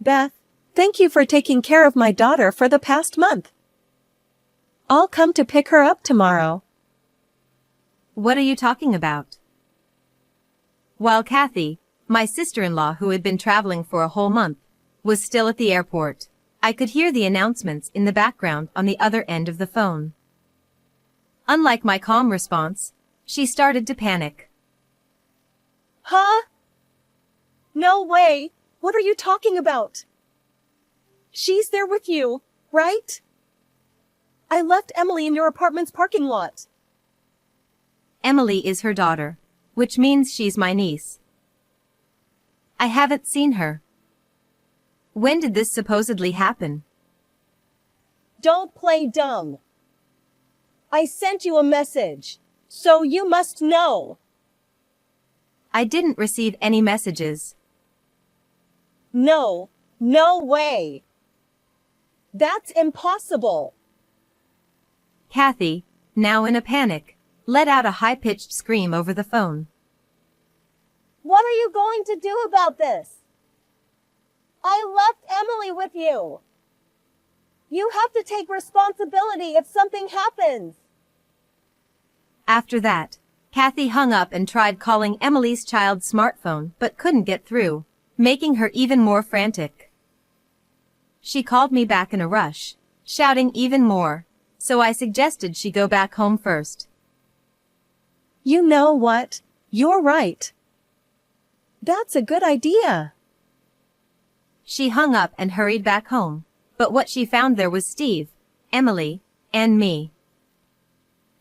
Beth. Thank you for taking care of my daughter for the past month. I'll come to pick her up tomorrow. What are you talking about? While Kathy, my sister-in-law who had been traveling for a whole month, was still at the airport, I could hear the announcements in the background on the other end of the phone. Unlike my calm response, she started to panic. Huh? No way! What are you talking about? She's there with you, right? I left Emily in your apartment's parking lot. Emily is her daughter, which means she's my niece. I haven't seen her. When did this supposedly happen? Don't play dumb. I sent you a message, so you must know. I didn't receive any messages. No way. That's impossible. Kathy, now in a panic, let out a high-pitched scream over the phone. What are you going to do about this? I left Emily with you. You have to take responsibility if something happens. After that, Kathy hung up and tried calling Emily's child's smartphone but couldn't get through, making her even more frantic. She called me back in a rush, shouting even more, so I suggested she go back home first. You know what? You're right. That's a good idea. She hung up and hurried back home, but what she found there was Steve, Emily, and me.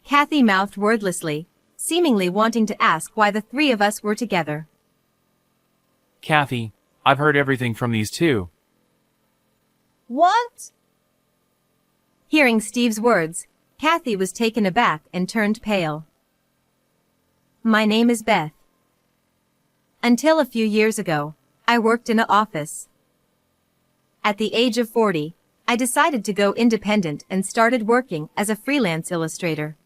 Kathy mouthed wordlessly, seemingly wanting to ask why the three of us were together. Kathy, I've heard everything from these two. What? Hearing Steve's words, Kathy was taken aback and turned pale. My name is Beth. Until a few years ago, I worked in an office. At the age of 40, I decided to go independent and started working as a freelance illustrator.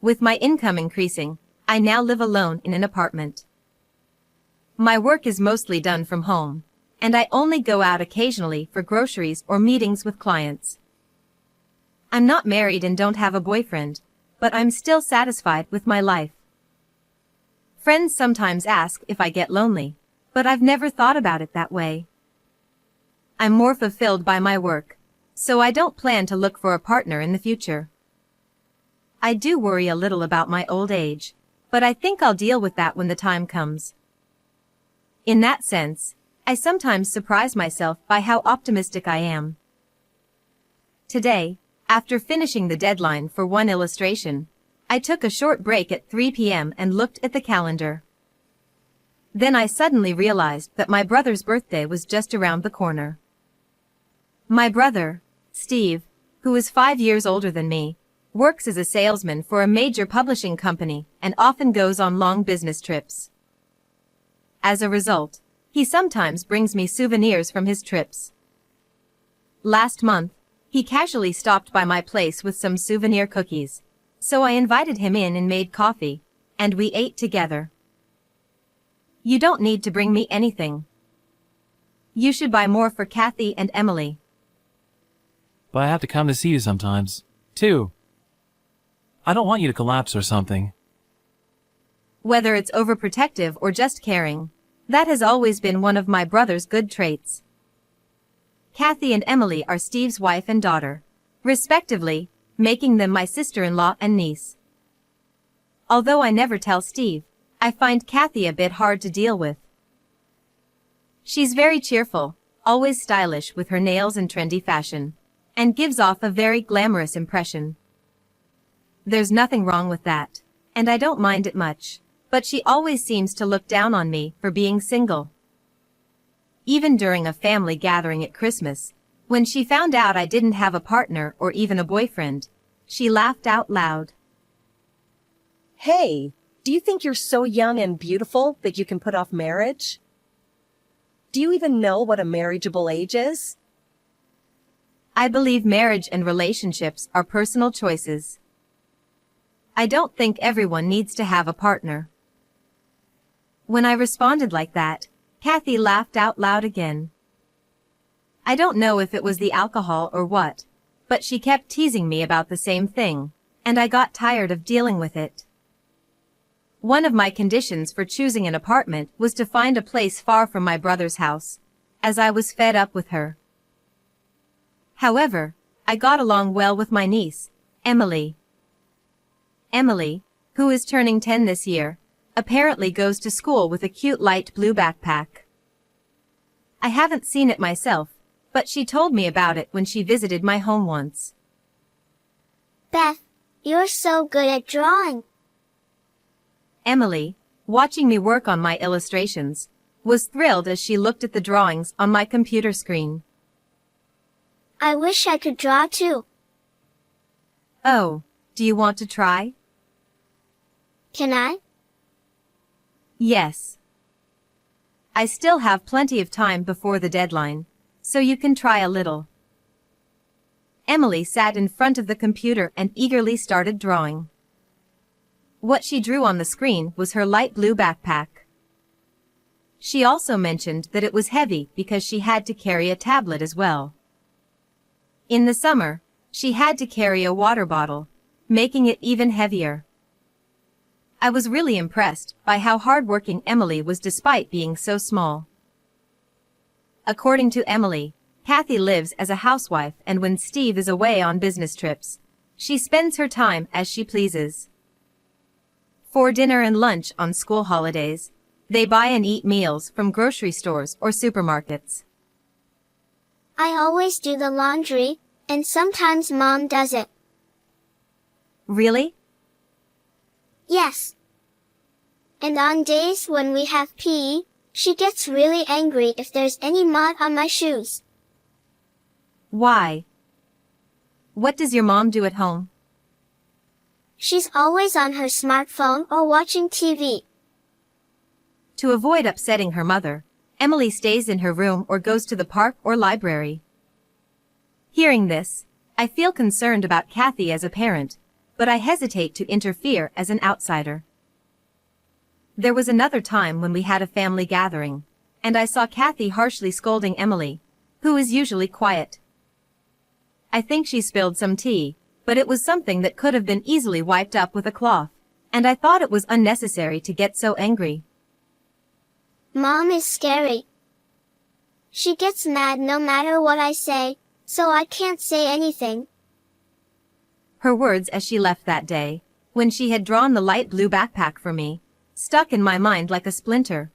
With my income increasing, I now live alone in an apartment. My work is mostly done from home, and I only go out occasionally for groceries or meetings with clients. I'm not married and don't have a boyfriend, but I'm still satisfied with my life. Friends sometimes ask if I get lonely, but I've never thought about it that way. I'm more fulfilled by my work, so I don't plan to look for a partner in the future. I do worry a little about my old age, but I think I'll deal with that when the time comes. In that sense, I sometimes surprise myself by how optimistic I am. Today, after finishing the deadline for one illustration, I took a short break at 3 p.m. and looked at the calendar. Then I suddenly realized that my brother's birthday was just around the corner. My brother, Steve, who is 5 years older than me, works as a salesman for a major publishing company and often goes on long business trips. As a result, he sometimes brings me souvenirs from his trips. Last month, he casually stopped by my place with some souvenir cookies, so I invited him in and made coffee, and we ate together. You don't need to bring me anything. You should buy more for Kathy and Emily. But I have to come to see you sometimes, too. I don't want you to collapse or something. Whether it's overprotective or just caring, that has always been one of my brother's good traits. Kathy and Emily are Steve's wife and daughter, respectively, making them my sister-in-law and niece. Although I never tell Steve, I find Kathy a bit hard to deal with. She's very cheerful, always stylish with her nails and trendy fashion, and gives off a very glamorous impression. There's nothing wrong with that, and I don't mind it much, but she always seems to look down on me for being single. Even during a family gathering at Christmas, when she found out I didn't have a partner or even a boyfriend, she laughed out loud. Hey, do you think you're so young and beautiful that you can put off marriage? Do you even know what a marriageable age is? I believe marriage and relationships are personal choices. I don't think everyone needs to have a partner. When I responded like that, Kathy laughed out loud again. I don't know if it was the alcohol or what, but she kept teasing me about the same thing, and I got tired of dealing with it. One of my conditions for choosing an apartment was to find a place far from my brother's house, as I was fed up with her. However, I got along well with my niece, Emily. Emily, who is turning 10 this year, apparently goes to school with a cute light blue backpack. I haven't seen it myself, but she told me about it when she visited my home once. Beth, you're so good at drawing. Emily, watching me work on my illustrations, was thrilled as she looked at the drawings on my computer screen. I wish I could draw too. Oh, do you want to try? Can I? Yes. I still have plenty of time before the deadline, so you can try a little. Emily sat in front of the computer and eagerly started drawing. What she drew on the screen was her light blue backpack. She also mentioned that it was heavy because she had to carry a tablet as well. In the summer, she had to carry a water bottle, making it even heavier. I was really impressed by how hardworking Emily was despite being so small. According to Emily, Kathy lives as a housewife, and when Steve is away on business trips, she spends her time as she pleases. For dinner and lunch on school holidays, they buy and eat meals from grocery stores or supermarkets. I always do the laundry, and sometimes Mom does it. Really? Yes. And on days when we have PE, she gets really angry if there's any mud on my shoes. Why? What does your mom do at home? She's always on her smartphone or watching TV. To avoid upsetting her mother, Emily stays in her room or goes to the park or library. Hearing this, I feel concerned about Kathy as a parent, but I hesitate to interfere as an outsider. There was another time when we had a family gathering, and I saw Kathy harshly scolding Emily, who is usually quiet. I think she spilled some tea, but it was something that could have been easily wiped up with a cloth, and I thought it was unnecessary to get so angry. Mom is scary. She gets mad no matter what I say, so I can't say anything. Her words as she left that day, when she had drawn the light blue backpack for me, stuck in my mind like a splinter.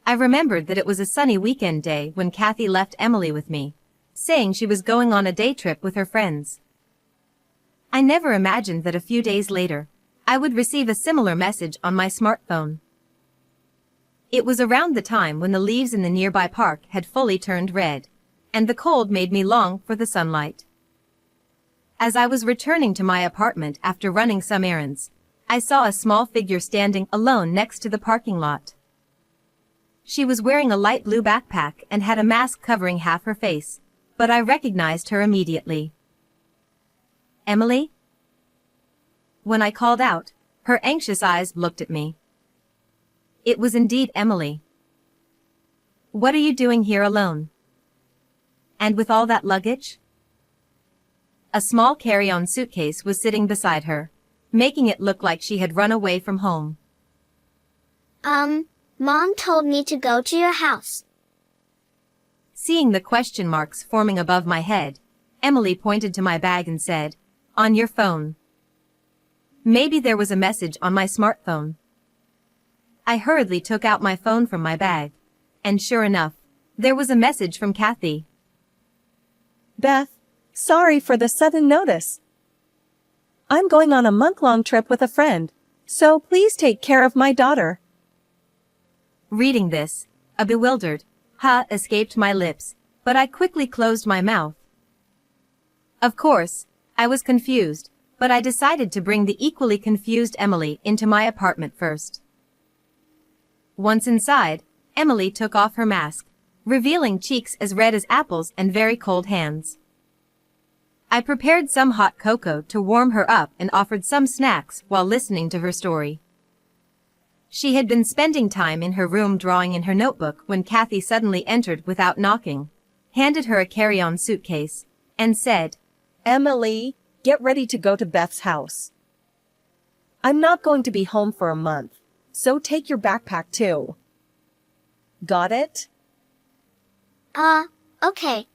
I remembered that it was a sunny weekend day when Kathy left Emily with me, saying she was going on a day trip with her friends. I never imagined that a few days later, I would receive a similar message on my smartphone. It was around the time when the leaves in the nearby park had fully turned red, and the cold made me long for the sunlight. As I was returning to my apartment after running some errands, I saw a small figure standing alone next to the parking lot. She was wearing a light blue backpack and had a mask covering half her face, but I recognized her immediately. Emily? When I called out, her anxious eyes looked at me. It was indeed Emily. What are you doing here alone? And with all that luggage? A small carry-on suitcase was sitting beside her, making it look like she had run away from home. Mom told me to go to your house. Seeing the question marks forming above my head, Emily pointed to my bag and said, "On your phone." Maybe there was a message on my smartphone. I hurriedly took out my phone from my bag, and sure enough, there was a message from Kathy. Beth, sorry for the sudden notice. I'm going on a month-long trip with a friend, so please take care of my daughter. Reading this, a bewildered "huh" escaped my lips, but I quickly closed my mouth. Of course, I was confused, but I decided to bring the equally confused Emily into my apartment first. Once inside, Emily took off her mask, revealing cheeks as red as apples and very cold hands. I prepared some hot cocoa to warm her up and offered some snacks while listening to her story. She had been spending time in her room drawing in her notebook when Kathy suddenly entered without knocking, handed her a carry-on suitcase, and said, Emily, get ready to go to Beth's house. I'm not going to be home for a month, so take your backpack too. Got it? Okay.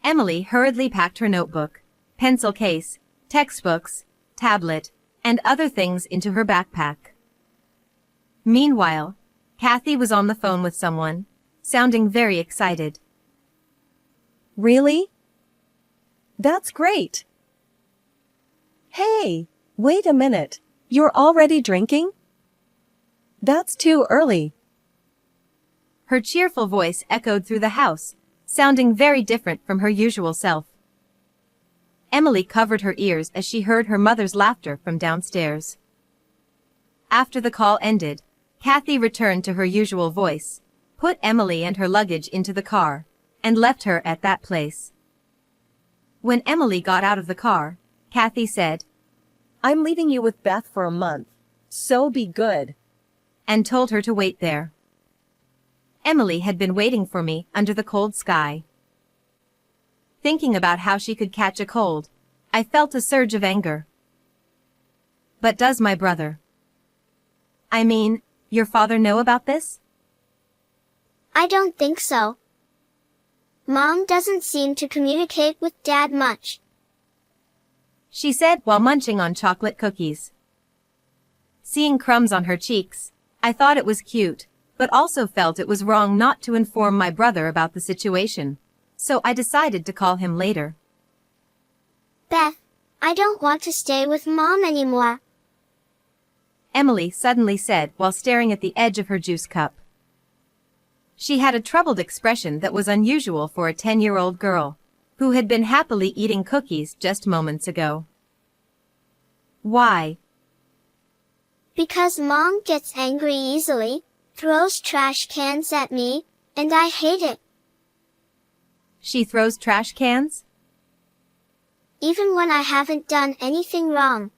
Emily hurriedly packed her notebook, pencil case, textbooks, tablet, and other things into her backpack. Meanwhile, Kathy was on the phone with someone, sounding very excited. Really? That's great. Hey, wait a minute. You're already drinking? That's too early. Her cheerful voice echoed through the house, sounding very different from her usual self. Emily covered her ears as she heard her mother's laughter from downstairs. After the call ended, Kathy returned to her usual voice, put Emily and her luggage into the car, and left her at that place. When Emily got out of the car, Kathy said, I'm leaving you with Beth for a month, so be good. And told her to wait there. Emily had been waiting for me under the cold sky. Thinking about how she could catch a cold, I felt a surge of anger. But does my brother, I mean, your father, know about this? I don't think so. Mom doesn't seem to communicate with Dad much, she said while munching on chocolate cookies. Seeing crumbs on her cheeks, I thought it was cute, but also felt it was wrong not to inform my brother about the situation, so I decided to call him later. Beth, I don't want to stay with Mom anymore, Emily suddenly said while staring at the edge of her juice cup. She had a troubled expression that was unusual for a 10-year-old girl, who had been happily eating cookies just moments ago. Why? because Mom gets angry easily, throws trash cans at me, and I hate it. She throws trash cans? Even when I haven't done anything wrong.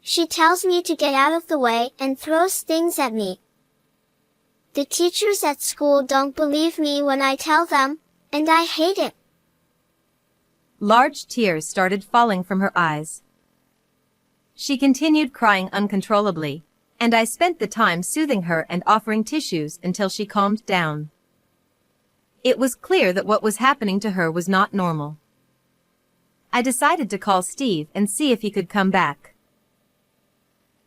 She tells me to get out of the way and throws things at me. The teachers at school don't believe me when I tell them, and I hate it. Large tears started falling from her eyes. She continued crying uncontrollably, and I spent the time soothing her and offering tissues until she calmed down. It was clear that what was happening to her was not normal. I decided to call Steve and see if he could come back.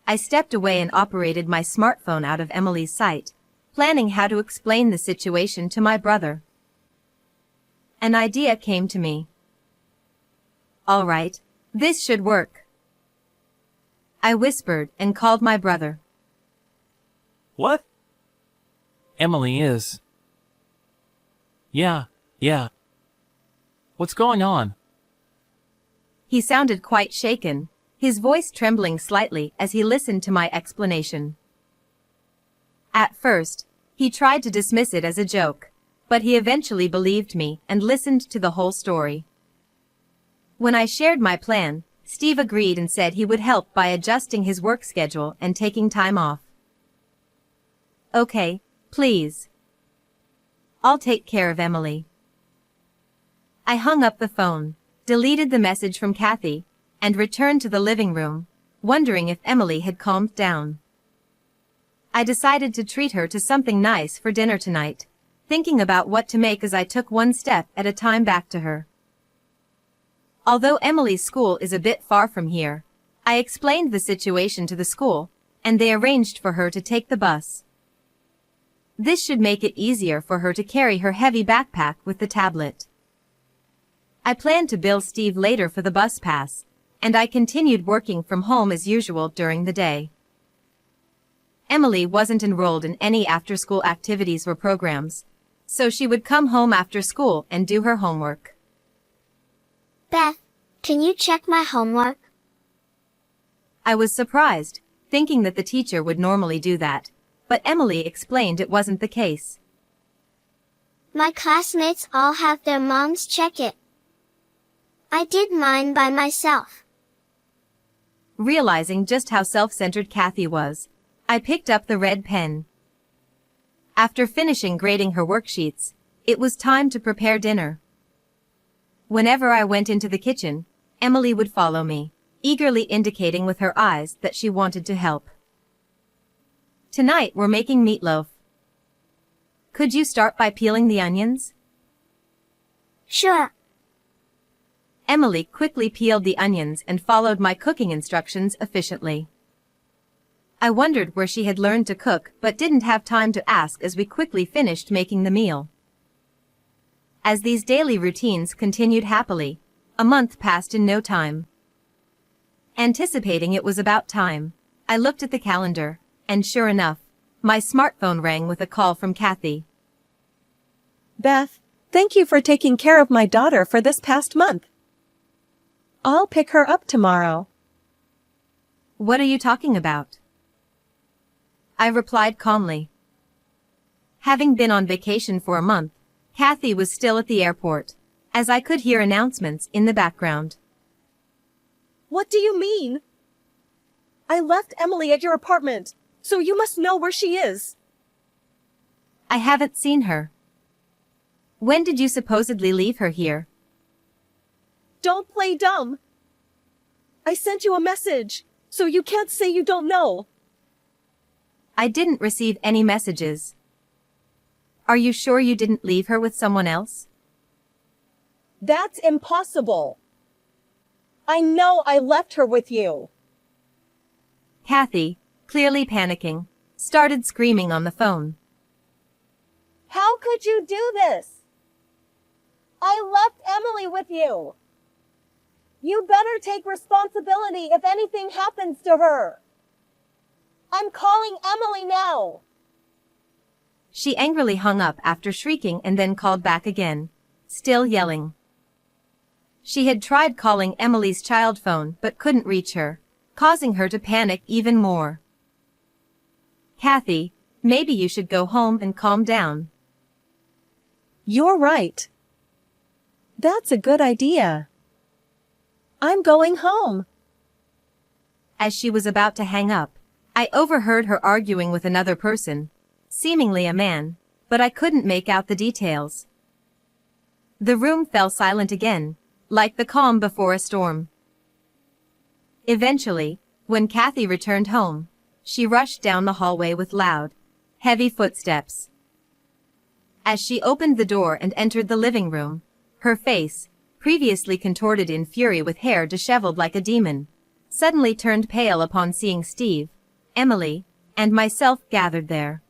I stepped away and operated my smartphone out of Emily's sight, planning how to explain the situation to my brother. An idea came to me. All right, this should work. I whispered and called my brother. What? Emily is. Yeah. What's going on? He sounded quite shaken, his voice trembling slightly as he listened to my explanation. At first, he tried to dismiss it as a joke, but he eventually believed me and listened to the whole story. When I shared my plan, Steve agreed and said he would help by adjusting his work schedule and taking time off. Okay, please. I'll take care of Emily. I hung up the phone, deleted the message from Kathy, and returned to the living room, wondering if Emily had calmed down. I decided to treat her to something nice for dinner tonight, thinking about what to make as I took one step at a time back to her. Although Emily's school is a bit far from here, I explained the situation to the school, and they arranged for her to take the bus. This should make it easier for her to carry her heavy backpack with the tablet. I planned to bill Steve later for the bus pass, and I continued working from home as usual during the day. Emily wasn't enrolled in any after-school activities or programs, so she would come home after school and do her homework. Beth, can you check my homework? I was surprised, thinking that the teacher would normally do that, but Emily explained it wasn't the case. My classmates all have their moms check it. I did mine by myself. Realizing just how self-centered Kathy was, I picked up the red pen. After finishing grading her worksheets, It was time to prepare dinner. Whenever I went into the kitchen, Emily would follow me, eagerly indicating with her eyes that she wanted to help. Tonight we're making meatloaf. Could you start by peeling the onions? Sure. Emily quickly peeled the onions and followed my cooking instructions efficiently. I wondered where she had learned to cook but didn't have time to ask as we quickly finished making the meal. As these daily routines continued happily, a month passed in no time. Anticipating it was about time, I looked at the calendar, and sure enough, my smartphone rang with a call from Kathy. Beth, thank you for taking care of my daughter for this past month. I'll pick her up tomorrow. What are you talking about? I replied calmly. Having been on vacation for a month, Kathy was still at the airport, as I could hear announcements in the background. What do you mean? I left Emily at your apartment, so you must know where she is. I haven't seen her. When did you supposedly leave her here? Don't play dumb. I sent you a message, so you can't say you don't know. I didn't receive any messages. Are you sure you didn't leave her with someone else? That's impossible. I know I left her with you. Kathy, clearly panicking, started screaming on the phone. How could you do this? I left Emily with you. You better take responsibility if anything happens to her. I'm calling Emily now. She angrily hung up after shrieking and then called back again, still yelling. She had tried calling Emily's child phone but couldn't reach her, causing her to panic even more. Kathy, maybe you should go home and calm down. You're right. That's a good idea. I'm going home. As she was about to hang up, I overheard her arguing with another person, seemingly a man, but I couldn't make out the details. The room fell silent again, like the calm before a storm. Eventually, when Kathy returned home, she rushed down the hallway with loud, heavy footsteps. As she opened the door and entered the living room, her face, previously contorted in fury with hair disheveled like a demon, suddenly turned pale upon seeing Steve, Emily, and myself gathered there.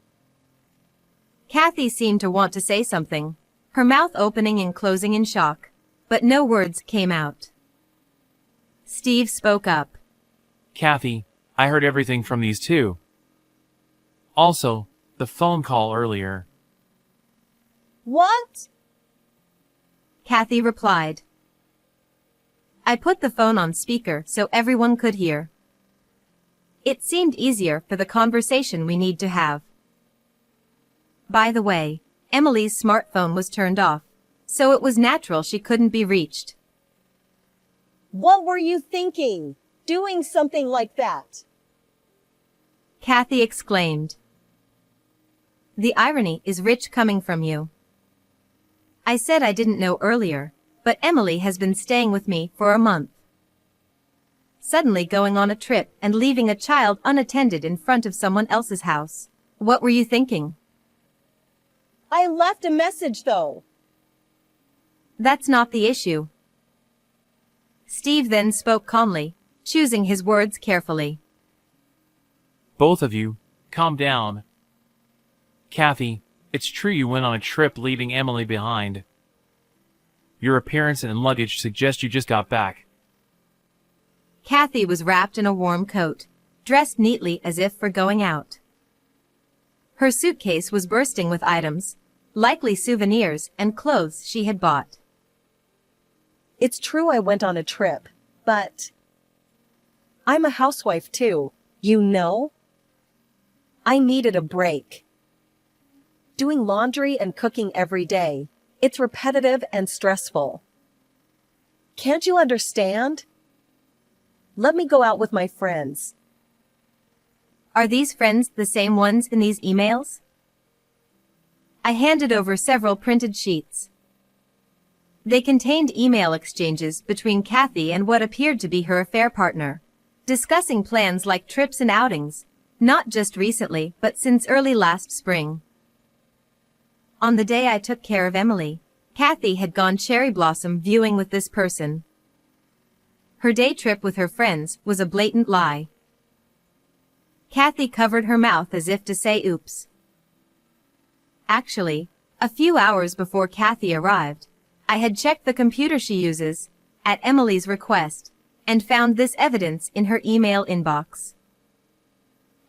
Kathy seemed to want to say something, her mouth opening and closing in shock, but no words came out. Steve spoke up. Kathy, I heard everything from these two. Also, the phone call earlier. What? Kathy replied. I put the phone on speaker so everyone could hear. It seemed easier for the conversation we need to have. By the way, Emily's smartphone was turned off, so it was natural she couldn't be reached. What were you thinking, doing something like that? Kathy exclaimed. The irony is rich coming from you. I said I didn't know earlier, but Emily has been staying with me for a month. Suddenly going on a trip and leaving a child unattended in front of someone else's house. What were you thinking? I left a message though. That's not the issue. Steve then spoke calmly, choosing his words carefully. Both of you, calm down. Kathy, it's true you went on a trip leaving Emily behind. Your appearance and luggage suggest you just got back. Kathy was wrapped in a warm coat, dressed neatly as if for going out. Her suitcase was bursting with items, likely souvenirs and clothes she had bought. It's true I went on a trip, but I'm a housewife too, you know? I needed a break. Doing laundry and cooking every day, it's repetitive and stressful. Can't you understand? Let me go out with my friends. Are these friends the same ones in these emails? I handed over several printed sheets. They contained email exchanges between Kathy and what appeared to be her affair partner, discussing plans like trips and outings, not just recently but since early last spring. On the day I took care of Emily, Kathy had gone cherry blossom viewing with this person. Her day trip with her friends was a blatant lie. Kathy covered her mouth as if to say oops. Actually, a few hours before Kathy arrived, I had checked the computer she uses, at Emily's request, and found this evidence in her email inbox.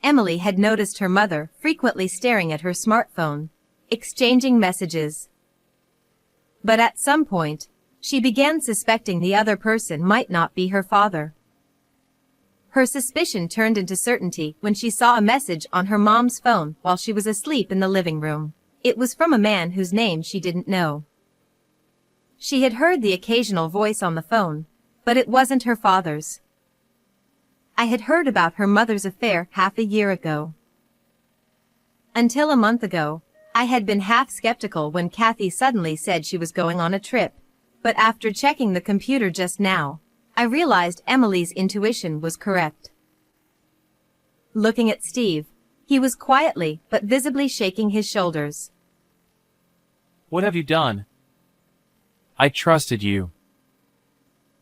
Emily had noticed her mother frequently staring at her smartphone, exchanging messages. But at some point, she began suspecting the other person might not be her father. Her suspicion turned into certainty when she saw a message on her mom's phone while she was asleep in the living room. It was from a man whose name she didn't know. She had heard the occasional voice on the phone, but it wasn't her father's. I had heard about her mother's affair half a year ago. Until a month ago, I had been half skeptical when Kathy suddenly said she was going on a trip, but after checking the computer just now, I realized Emily's intuition was correct. Looking at Steve, he was quietly but visibly shaking his shoulders. What have you done? I trusted you.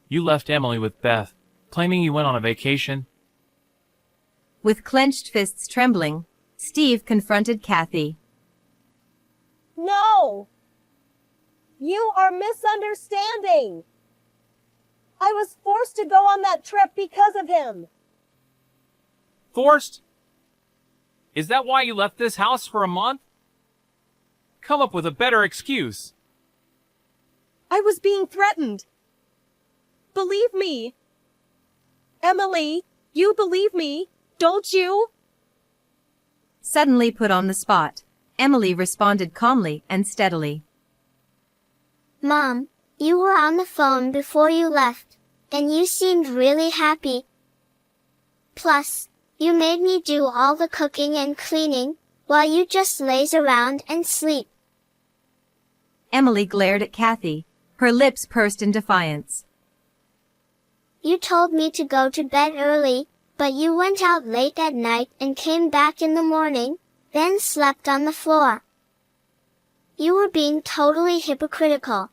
You left Emily with Beth, claiming you went on a vacation. With clenched fists trembling, Steve confronted Kathy. No! You are misunderstanding. I was forced to go on that trip because of him. Forced? Is that why you left this house for a month? Come up with a better excuse. I was being threatened. Believe me. Emily, you believe me, don't you? Suddenly put on the spot, Emily responded calmly and steadily. Mom, you were on the phone before you left, and you seemed really happy. Plus, you made me do all the cooking and cleaning, while you just laze around and sleep. Emily glared at Kathy, her lips pursed in defiance. You told me to go to bed early, but you went out late at night and came back in the morning, then slept on the floor. You were being totally hypocritical.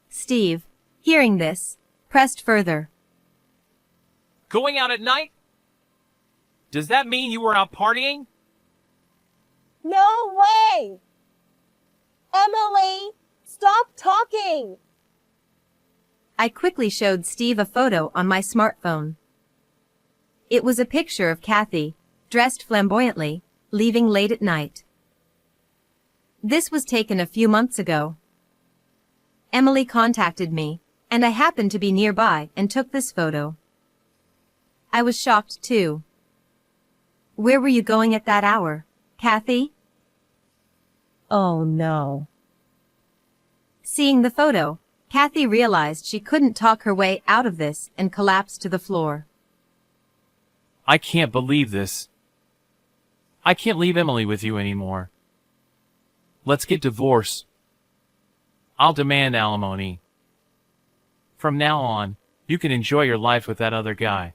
Steve, hearing this, pressed further. Going out at night? Does that mean you were out partying? No way! Emily, stop talking! I quickly showed Steve a photo on my smartphone. It was a picture of Kathy, dressed flamboyantly, leaving late at night. This was taken a few months ago. Emily contacted me, and I happened to be nearby and took this photo. I was shocked too. Where were you going at that hour, Kathy? Oh no. Seeing the photo, Kathy realized she couldn't talk her way out of this and collapsed to the floor. I can't believe this. I can't leave Emily with you anymore. Let's get divorced. I'll demand alimony. From now on, you can enjoy your life with that other guy.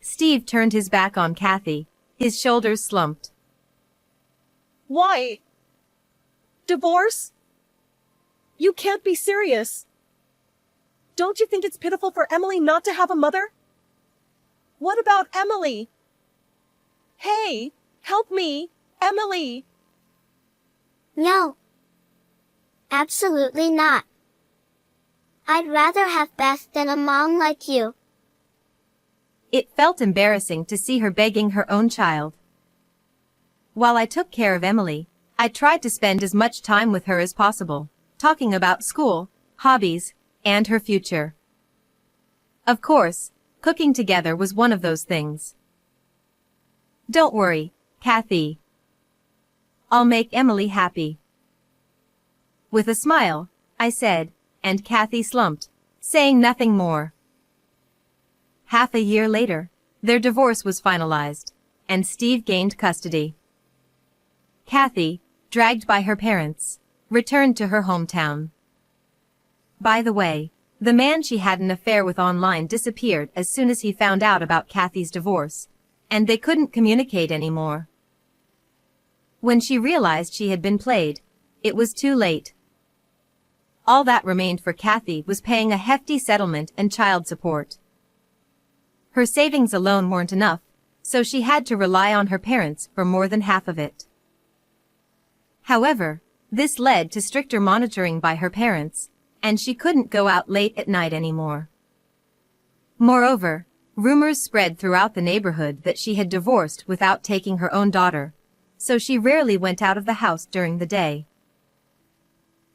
Steve turned his back on Kathy, his shoulders slumped. Why? Divorce? You can't be serious. Don't you think it's pitiful for Emily not to have a mother? What about Emily? Hey, help me, Emily. No. Absolutely not. I'd rather have Beth than a mom like you. It felt embarrassing to see her begging her own child. While I took care of Emily, I tried to spend as much time with her as possible, talking about school, hobbies, and her future. Of course, cooking together was one of those things. Don't worry, Kathy. I'll make Emily happy. With a smile, I said, and Kathy slumped, saying nothing more. Half a year later, their divorce was finalized, and Steve gained custody. Kathy, dragged by her parents, returned to her hometown. By the way, the man she had an affair with online disappeared as soon as he found out about Kathy's divorce, and they couldn't communicate anymore. When she realized she had been played, it was too late. All that remained for Kathy was paying a hefty settlement and child support. Her savings alone weren't enough, so she had to rely on her parents for more than half of it. However, this led to stricter monitoring by her parents, and she couldn't go out late at night anymore. Moreover, rumors spread throughout the neighborhood that she had divorced without taking her own daughter, so she rarely went out of the house during the day.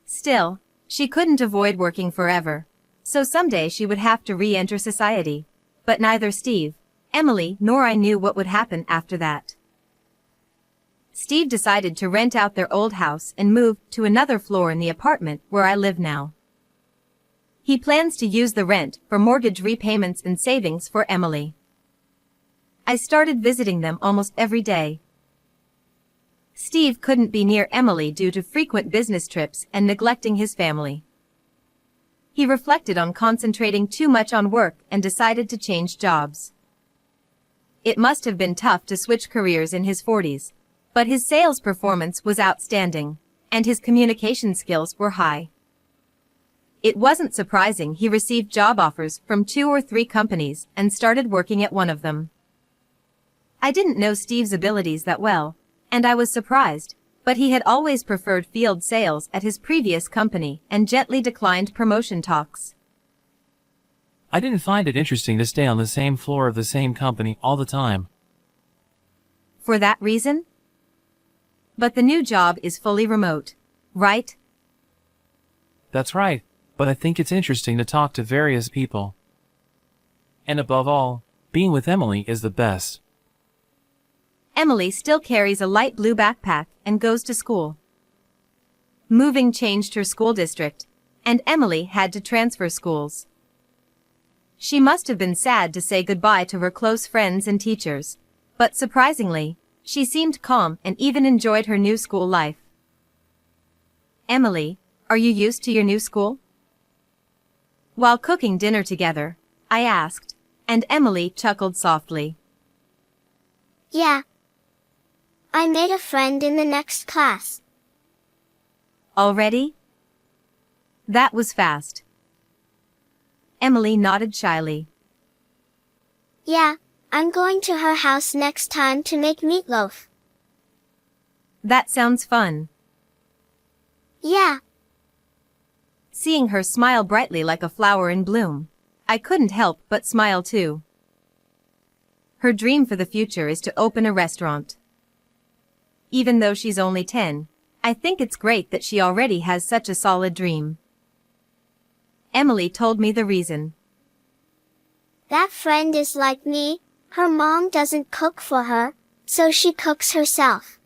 Still, she couldn't avoid working forever, so someday she would have to re-enter society, but neither Steve, Emily, nor I knew what would happen after that. Steve decided to rent out their old house and move to another floor in the apartment where I live now. He plans to use the rent for mortgage repayments and savings for Emily. I started visiting them almost every day. Steve couldn't be near Emily due to frequent business trips and neglecting his family. He reflected on concentrating too much on work and decided to change jobs. It must have been tough to switch careers in his 40s, but his sales performance was outstanding, and his communication skills were high. It wasn't surprising he received job offers from 2 or 3 companies and started working at one of them. I didn't know Steve's abilities that well, and I was surprised, but he had always preferred field sales at his previous company and gently declined promotion talks. I didn't find it interesting to stay on the same floor of the same company all the time. For that reason? But the new job is fully remote, right? That's right, but I think it's interesting to talk to various people. And above all, being with Emily is the best. Emily still carries a light blue backpack and goes to school. Moving changed her school district, and Emily had to transfer schools. She must have been sad to say goodbye to her close friends and teachers, but surprisingly, she seemed calm and even enjoyed her new school life. Emily, are you used to your new school? While cooking dinner together, I asked, and Emily chuckled softly. Yeah. I made a friend in the next class. Already? That was fast. Emily nodded shyly. Yeah, I'm going to her house next time to make meatloaf. That sounds fun. Yeah. Seeing her smile brightly like a flower in bloom, I couldn't help but smile too. Her dream for the future is to open a restaurant. Even though she's only 10, I think it's great that she already has such a solid dream. Emily told me the reason. That friend is like me. Her mom doesn't cook for her, so she cooks herself.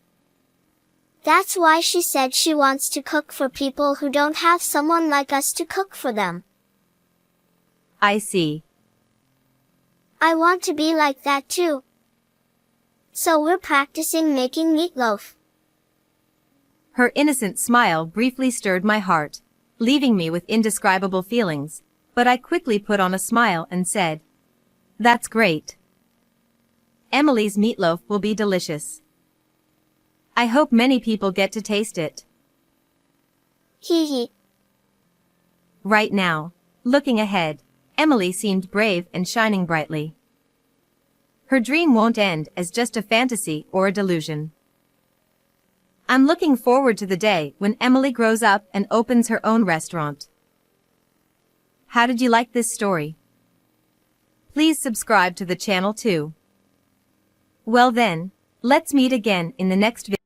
That's why she said she wants to cook for people who don't have someone like us to cook for them. I see. I want to be like that too. So we're practicing making meatloaf. Her innocent smile briefly stirred my heart, leaving me with indescribable feelings, but I quickly put on a smile and said, "That's great. Emily's meatloaf will be delicious. I hope many people get to taste it." Hee hee. Right now, looking ahead, Emily seemed brave and shining brightly. Her dream won't end as just a fantasy or a delusion. I'm looking forward to the day when Emily grows up and opens her own restaurant. How did you like this story? Please subscribe to the channel too. Well then, let's meet again in the next video.